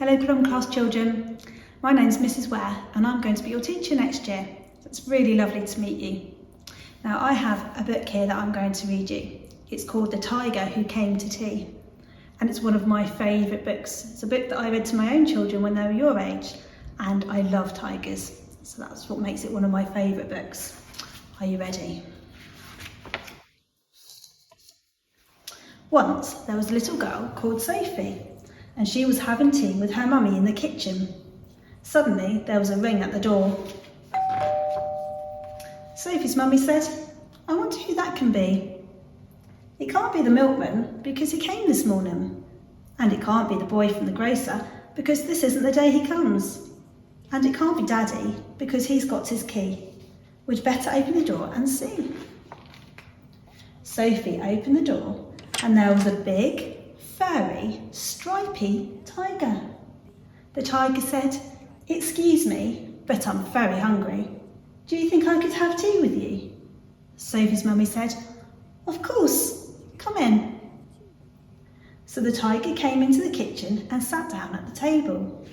Hello Plum class children. My name's Mrs. Ware and I'm going to be your teacher next year. It's really lovely to meet you. Now I have a book here that I'm going to read you. It's called The Tiger Who Came to Tea and it's one of my favourite books. It's a book that I read to my own children when they were your age and I love tigers, so that's what makes it one of my favourite books. Are you ready? Once there was a little girl called Sophie and she was having tea with her mummy in the kitchen. Suddenly there was a ring at the door. Sophie's mummy said, "I wonder who that can be. It can't be the milkman because he came this morning. And it can't be the boy from the grocer because this isn't the day he comes. And it can't be Daddy because he's got his key. We'd better open the door and see." Sophie opened the door and there was a big, furry, stripy tiger. The tiger said, "Excuse me, but I'm very hungry. Do you think I could have tea with you?" Sophie's mummy said, "Of course, come in." So the tiger came into the kitchen and sat down at the table.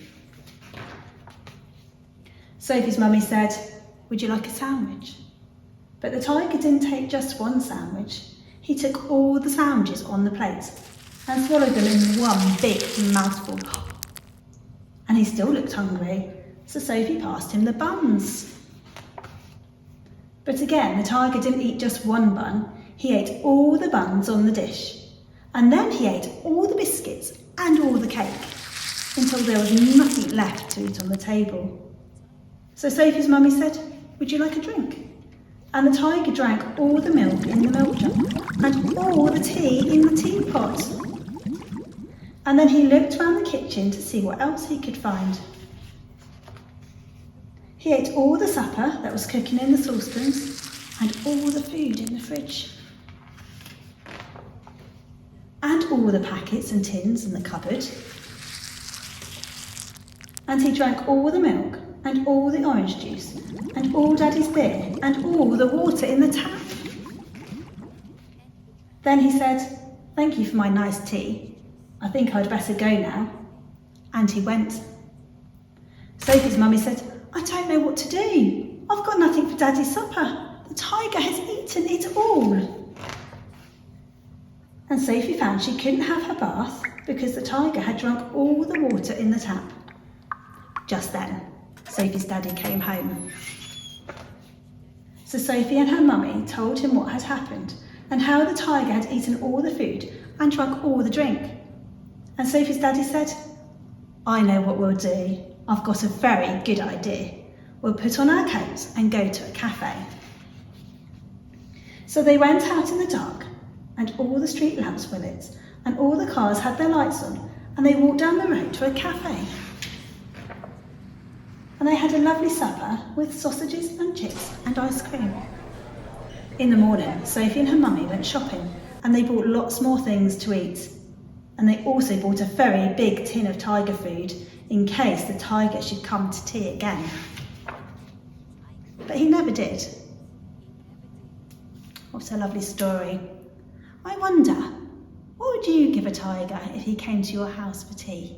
Sophie's mummy said, "Would you like a sandwich?" But the tiger didn't take just one sandwich. He took all the sandwiches on the plate and swallowed them in one big mouthful. And he still looked hungry, so Sophie passed him the buns. But again, the tiger didn't eat just one bun. He ate all the buns on the dish. And then he ate all the biscuits and all the cake until there was nothing left to eat on the table. So Sophie's mummy said, "Would you like a drink?" And the tiger drank all the milk in the milk jug and all the tea in the teapot. And then he looked around the kitchen to see what else he could find. He ate all the supper that was cooking in the saucepans and all the food in the fridge. And all the packets and tins in the cupboard. And he drank all the milk and all the orange juice and all Daddy's beer and all the water in the tap. Then he said, "Thank you for my nice tea. I think I'd better go now." And he went. Sophie's mummy said, "I don't know what to do. I've got nothing for Daddy's supper. The tiger has eaten it all." And Sophie found she couldn't have her bath because the tiger had drunk all the water in the tap. Just then, Sophie's daddy came home. So Sophie and her mummy told him what had happened and how the tiger had eaten all the food and drunk all the drink. And Sophie's daddy said, "I know what we'll do. I've got a very good idea. We'll put on our coats and go to a cafe." So they went out in the dark and all the street lamps were lit and all the cars had their lights on and they walked down the road to a cafe. And they had a lovely supper with sausages and chips and ice cream. In the morning, Sophie and her mummy went shopping and they bought lots more things to eat. And they also bought a very big tin of tiger food in case the tiger should come to tea again. But he never did. What a lovely story. I wonder, what would you give a tiger if he came to your house for tea?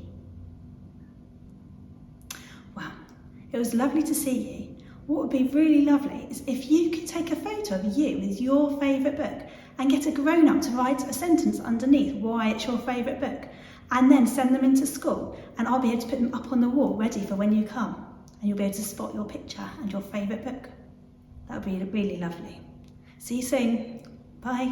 Well, it was lovely to see you. What would be really lovely is if you could take a photo of you with your favourite book and get a grown-up to write a sentence underneath why it's your favourite book and then send them into school and I'll be able to put them up on the wall ready for when you come and you'll be able to spot your picture and your favourite book. That would be really lovely. See you soon. Bye.